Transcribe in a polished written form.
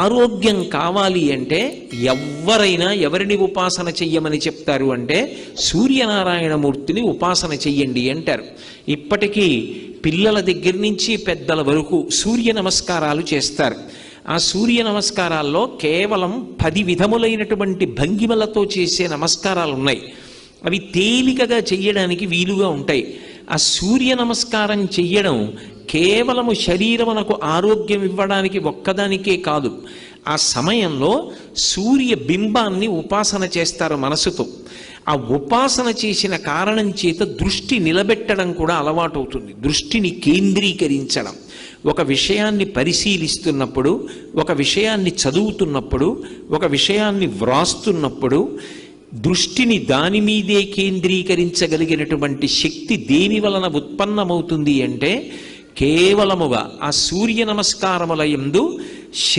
ఆరోగ్యం కావాలి అంటే ఎవరైనా ఎవరిని ఉపాసన చెయ్యమని చెప్తారు అంటే సూర్యనారాయణమూర్తిని ఉపాసన చెయ్యండి అంటారు. ఇప్పటికీ పిల్లల దగ్గర నుంచి పెద్దల వరకు సూర్య నమస్కారాలు చేస్తారు. ఆ సూర్య నమస్కారాల్లో కేవలం 10 విధములైనటువంటి భంగిమలతో చేసే నమస్కారాలు ఉన్నాయి. అవి తేలికగా చెయ్యడానికి వీలుగా ఉంటాయి. ఆ సూర్య నమస్కారం చెయ్యడం కేవలము శరీరమునకు ఆరోగ్యం ఇవ్వడానికి ఒక్కదానికే కాదు, ఆ సమయంలో సూర్య బింబాన్ని ఉపాసన చేస్తారు మనసుతో. ఆ ఉపాసన చేసిన కారణం చేత దృష్టి నిలబెట్టడం కూడా అలవాటు అవుతుంది. దృష్టిని కేంద్రీకరించడం, ఒక విషయాన్ని పరిశీలిస్తున్నప్పుడు, ఒక విషయాన్ని చదువుతున్నప్పుడు, ఒక విషయాన్ని వ్రాస్తున్నప్పుడు దృష్టిని దాని మీదే కేంద్రీకరించగలిగినటువంటి శక్తి దేని వలన ఉత్పన్నమవుతుంది అంటే కేవలముగా ఆ సూర్య నమస్కారముల యందు